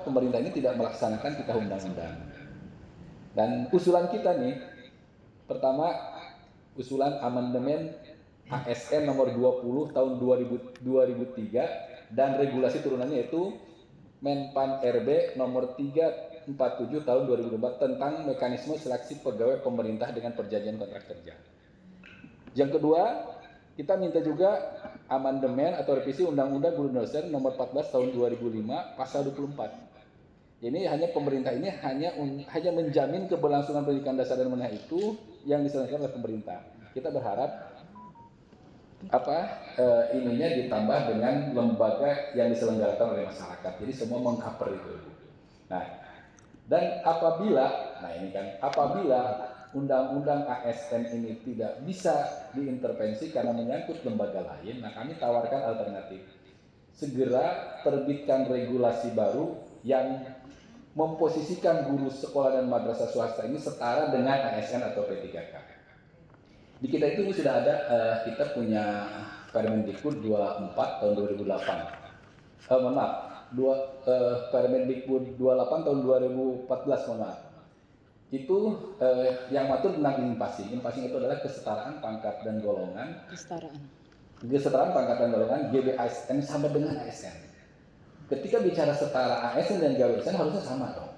pemerintah ini tidak melaksanakan kita undang-undang. Dan usulan kita nih, pertama usulan amandemen ASN nomor 20 tahun 2003 dan regulasi turunannya yaitu Menpan RB nomor 347 tahun 2004 tentang mekanisme seleksi pegawai pemerintah dengan perjanjian kontrak kerja. Yang kedua, kita minta juga amandemen atau revisi Undang-Undang Guru dan Dosen nomor 14 tahun 2005 pasal 24. Ini hanya pemerintah ini hanya menjamin keberlangsungan pendidikan dasar dan menengah itu yang diselenggarakan oleh pemerintah. Kita berharap ininya ditambah dengan lembaga yang diselenggarakan oleh masyarakat. Jadi semua mengcover itu. Nah, dan apabila undang-undang ASN ini tidak bisa diintervensi karena menyangkut lembaga lain, nah kami tawarkan alternatif. Segera terbitkan regulasi baru yang memposisikan guru sekolah dan madrasah swasta ini setara dengan ASN atau P3K. Di kita itu sudah ada, kita punya Permendikbud 24 tahun 2008. Permendikbud 28 tahun 2014, mohon maaf. Itu yang mengatur tentang impasing. Impasing itu adalah kesetaraan pangkat dan golongan. Kesetaraan pangkat dan golongan GBASN sama dengan ASN. Ketika bicara setara ASN dan GBASN harusnya sama dong.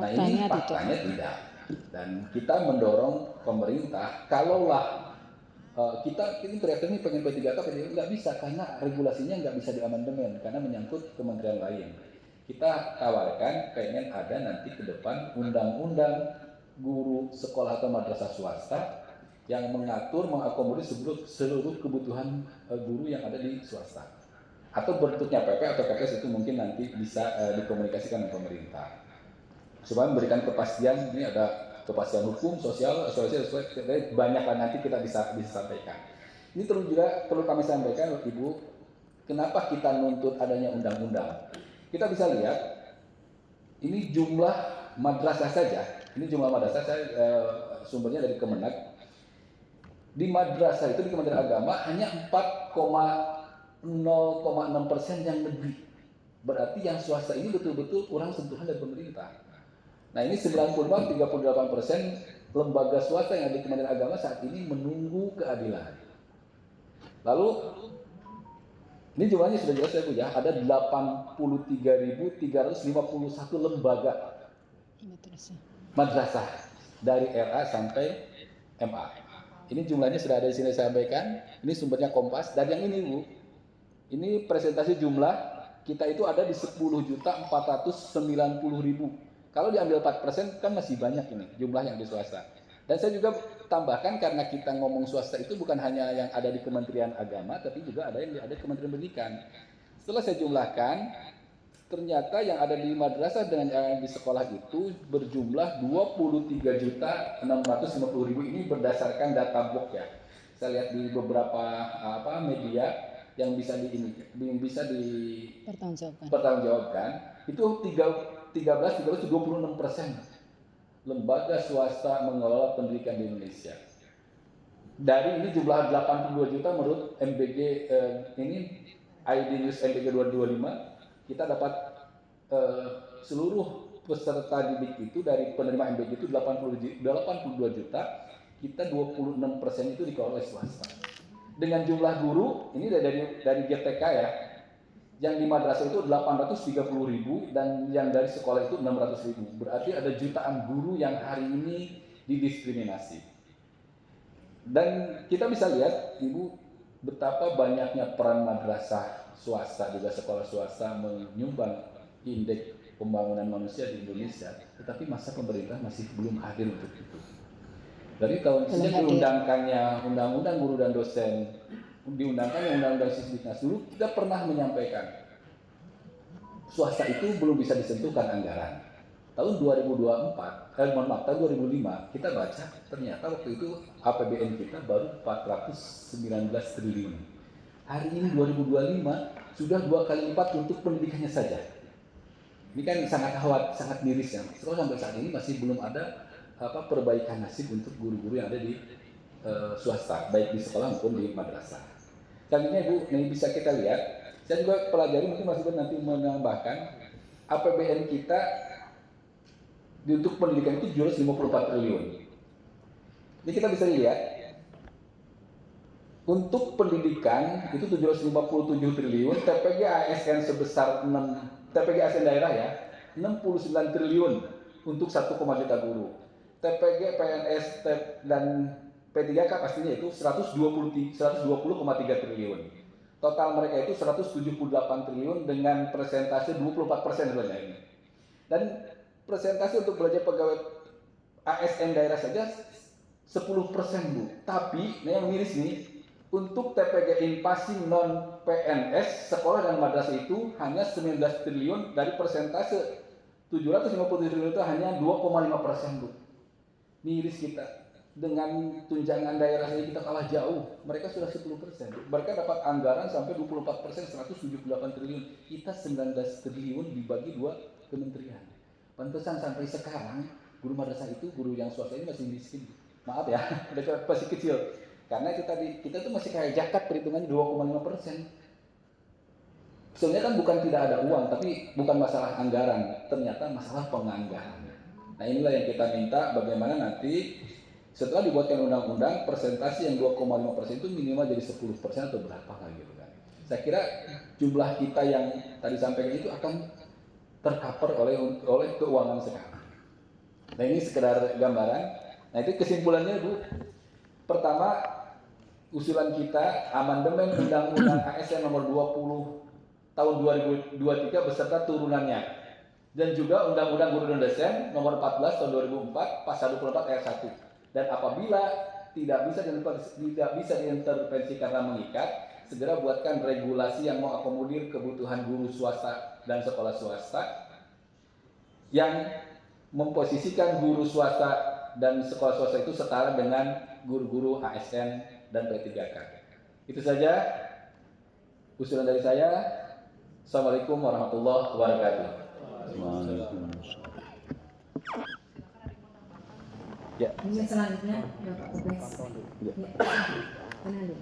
Nah ini faktanya tidak. Dan kita mendorong pemerintah, kalaulah ini teriak ini pengen P3K, nggak bisa karena regulasinya nggak bisa diamandemen karena menyangkut kementerian lain. Kita tawarkan pengen ada nanti ke depan undang-undang guru sekolah atau madrasah swasta yang mengakomodir seluruh kebutuhan guru yang ada di swasta. Atau bentuknya PP atau PPS itu mungkin nanti bisa dikomunikasikan dengan pemerintah. Supaya memberikan kepastian, ini ada kepastian hukum, sosial, banyak lah nanti kita bisa sampaikan. Ini terus juga perlu kami sampaikan, Ibu, kenapa kita nuntut adanya undang-undang. Kita bisa lihat, ini jumlah madrasah saja, sumbernya dari Kemenak. Di madrasah itu di Kementerian Agama hanya 4,0,6% yang negeri. Berarti yang swasta ini betul-betul kurang sentuhan dari pemerintah. Nah ini 38% lembaga swasta yang ada di Kementerian Agama saat ini menunggu keadilan. Lalu ini jumlahnya sudah jelas ya Bu ya, ada 83.351 lembaga madrasah dari RA sampai MA. Ini jumlahnya sudah ada di sini saya sampaikan. Ini sumbernya Kompas. Dan yang ini Bu, ini presentasi jumlah kita itu ada di 10.490.000. Kalau diambil 4% kan masih banyak ini jumlah yang di swasta. Dan saya juga tambahkan karena kita ngomong swasta itu bukan hanya yang ada di Kementerian Agama, tapi juga ada yang ada di Kementerian Pendidikan. Setelah saya jumlahkan, ternyata yang ada di madrasah dengan yang di sekolah itu berjumlah 23.650.000. Ini berdasarkan data box ya. Saya lihat di beberapa media yang bisa dipertanggungjawabkan itu 26% lembaga swasta mengelola pendidikan di Indonesia. Dari ini jumlah 82 juta menurut MBG ini ID News MBG 225, kita dapat seluruh peserta didik itu dari penerima MBG itu 82 juta, kita 26% itu dikelola oleh swasta. Dengan jumlah guru ini dari GTK ya, yang di madrasah itu 830.000 dan yang dari sekolah itu 600.000. Berarti ada jutaan guru yang hari ini didiskriminasi. Dan kita bisa lihat, Ibu, betapa banyaknya peran madrasah swasta, juga sekolah swasta menyumbang indeks pembangunan manusia di Indonesia, tetapi masa pemerintah masih belum hadir untuk itu. Jadi kalau misalnya diundangkannya Undang-Undang Guru dan Dosen, diundangkannya Undang-Undang Sisdiknas dulu, kita pernah menyampaikan swasta itu belum bisa disentuhkan anggaran. Tahun 2005 kita baca ternyata waktu itu APBN kita baru 419 triliun. Hari ini 2025 sudah 2 kali lipat untuk pendidikannya saja. Ini kan sangat miris ya. Sampai saat ini masih belum ada perbaikan nasib untuk guru-guru yang ada di swasta, baik di sekolah maupun di madrasah. Selanjutnya Bu, ini bisa kita lihat Saya juga pelajari, mungkin Mas Ibu nanti menambahkan, APBN kita untuk pendidikan itu 754 triliun. Jadi kita bisa lihat, untuk pendidikan itu 757 triliun, TPG ASN sebesar TPG ASN daerah ya, 69 triliun untuk 1, juta guru. TPG PNS dan P3K pastinya itu 120,3 triliun. Total mereka itu 178 triliun dengan persentase 24% sebenarnya ini. Dan persentase untuk belanja pegawai ASN daerah saja 10%, Bu. Tapi yang miris nih, untuk TPG Inpasi non PNS sekolah dan madrasah itu hanya 19 triliun dari persentase 750 triliun itu hanya 2,5%, Bu. Miris kita. Dengan tunjangan daerah saja kita kalah jauh. Mereka sudah 10%. Mereka dapat anggaran sampai 24%, 178 triliun. Kita 19 triliun dibagi 2 kementerian. Pantesan sampai sekarang guru madrasah itu, guru yang swasta ini masih miskin. Maaf ya, masih kecil. Karena itu tadi, kita tuh masih kayak zakat, perhitungannya 2,5%. Sebenarnya kan bukan tidak ada uang, tapi bukan masalah anggaran, ternyata masalah penganggaran. Nah inilah yang kita minta, bagaimana nanti setelah dibuatkan undang-undang, persentase yang 2,5% itu minimal jadi 10% atau berapa lah gitu kan. Saya kira jumlah kita yang tadi sampaikan itu akan tercover oleh keuangan sekarang. Nah ini sekedar gambaran. Nah itu kesimpulannya, Bu. Pertama, usulan kita amandemen Undang-Undang ASN nomor 20 tahun 2023 beserta turunannya, dan juga Undang-Undang Guru dan Dosen nomor 14 tahun 2004 pasal 24 ayat 1. Dan apabila tidak bisa diintervensi karena mengikat, segera buatkan regulasi yang mengakomodir kebutuhan guru swasta dan sekolah swasta, yang memposisikan guru swasta dan sekolah swasta itu setara dengan guru-guru ASN dan P3K. Itu saja usulan dari saya. Assalamualaikum warahmatullahi wabarakatuh. Ya. Ini selanjutnya Bapak Ubes. Ya. Kenalin.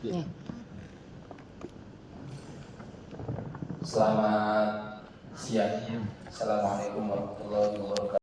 Ya. Selamat siang. Assalamualaikum warahmatullahi wabarakatuh.